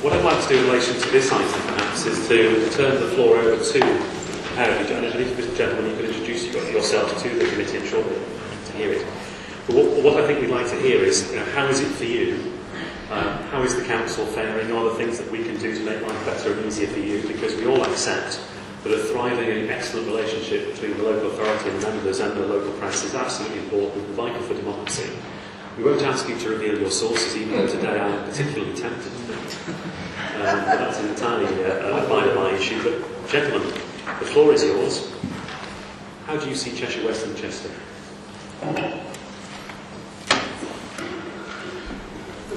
What I'd like to do in relation to this item, perhaps, is to turn the floor over to Harry. Mr. Gentleman, you can introduce yourself to the committee, I'm sure to hear it. But what I think we'd like to hear is, how is it for you? How is the council faring? Are there things that we can do to make life better and easier for you? Because we all accept that a thriving and excellent relationship between the local authority and members and the local press is absolutely important and vital for democracy. We won't ask you to reveal your sources, even though today I am particularly tempted to. But that's an entirely by issue. But, gentlemen, the floor is yours. How do you see Cheshire West and Chester?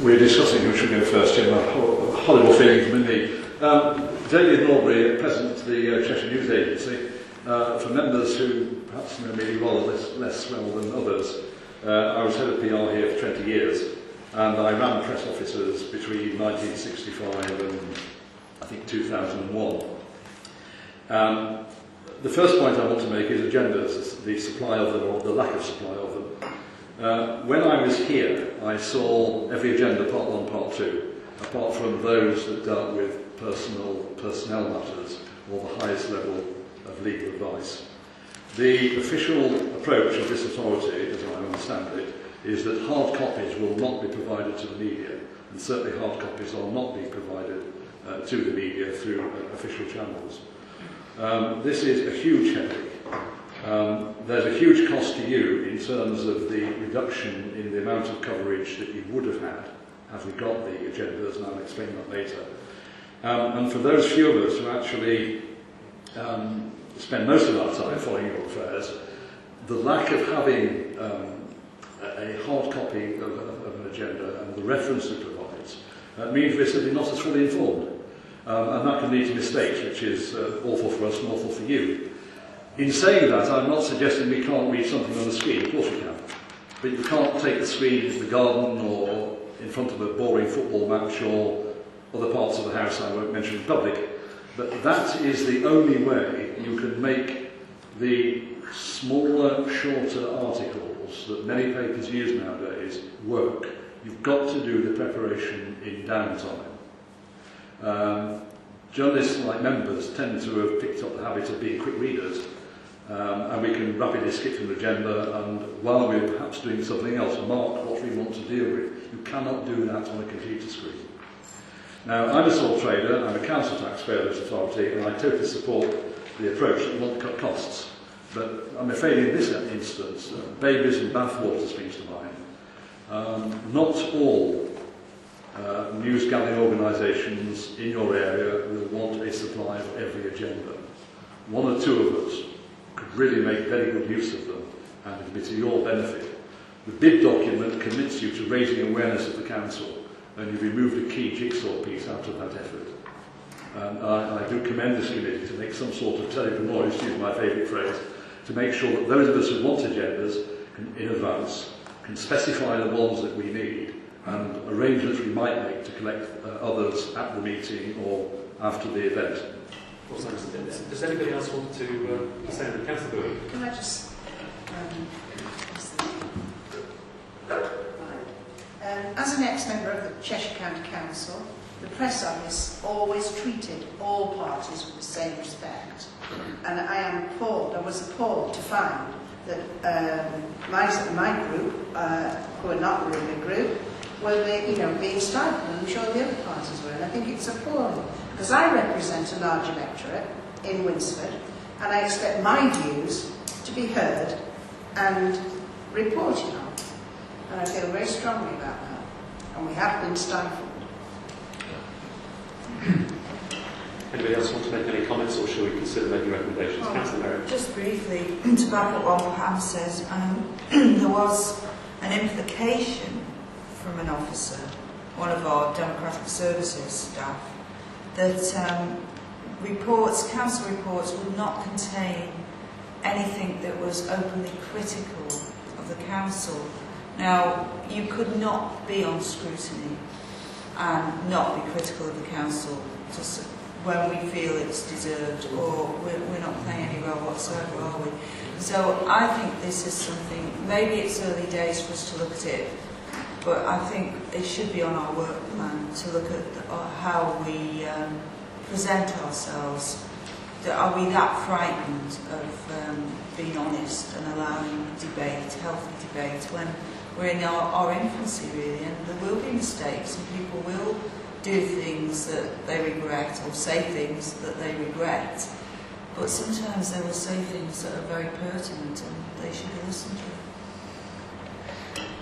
We're discussing who should go first, Jim. A horrible feeling from me. David Norbury, President of the Cheshire News Agency. For members who perhaps know me rather less well than others, I was head of PR here for 20 years, and I ran press offices between 1965 and I think 2001. The first point I want to make is agendas, the supply of them or the lack of supply of them. When I was here, I saw every agenda, part 1, part 2, apart from those that dealt with personnel matters or the highest level of legal advice. The official approach of this authority, as I understand it, is that hard copies will not be provided to the media, and certainly hard copies are not being provided to the media through official channels. This is a huge headache. There's a huge cost to you in terms of the reduction in the amount of coverage that you would have had we got the agendas, and I'll explain that later. And for those few of us who actually spend most of our time following your affairs, the lack of having a hard copy of an agenda and the reference it provides means we're simply not as fully informed. And that can lead to mistakes, which is awful for us and awful for you. In saying that, I'm not suggesting we can't read something on the screen. Of course we can. But you can't take the screen into the garden or in front of a boring football match or other parts of the house I won't mention in public. But that is the only way you can make the smaller, shorter articles that many papers use nowadays work. You've got to do the preparation in downtime. Journalists, like members, tend to have picked up the habit of being quick readers, and we can rapidly skip through the agenda, and while we're perhaps doing something else, mark what we want to deal with. You cannot do that on a computer screen. Now, I'm a sole trader, I'm a council taxpayer of this authority, and I totally support the approach that we want to cut costs. But I'm afraid in this instance, babies and bathwater springs to mind. Not all news gathering organisations in your area will want a supply of every agenda. One or two of us could really make very good use of them, and it will be to your benefit. The bid document commits you to raising awareness of the council, and you've removed a key jigsaw piece out of that effort. I do commend this committee to make some sort of terrible noise, to use my favourite phrase, to make sure that those of us who want agendas in advance can specify the ones that we need and arrangements we might make to collect others at the meeting or after the event. Does anybody else want to say anything? Councillor Bowie? Can I just... as an ex-member of the Cheshire County Council, the press office always treated all parties with the same respect. And I was appalled to find that my group, who are not really a group, were being stifled, and I'm sure the other parties were. And I think it's appalling, because I represent a large electorate in Winsford, and I expect my views to be heard and reported on. And I feel very strongly about that. And we have been stifled. Anybody else want to make any comments, or shall we consider making recommendations? Councillor Merritt. Just briefly, to back up what Pam says, there was an implication from an officer, one of our democratic services staff, that council reports would not contain anything that was openly critical of the council. Now, you could not be on scrutiny and not be critical of the council when we feel it's deserved, or we're not playing any role whatsoever, are we? So I think this is something, maybe it's early days for us to look at it But I think it should be on our work plan to look at how we present ourselves. Are we that frightened of being honest and allowing debate, healthy debate, when we're in our infancy really, and there will be mistakes and people will do things that they regret or say things that they regret. But sometimes they will say things that are very pertinent and they should be listened to.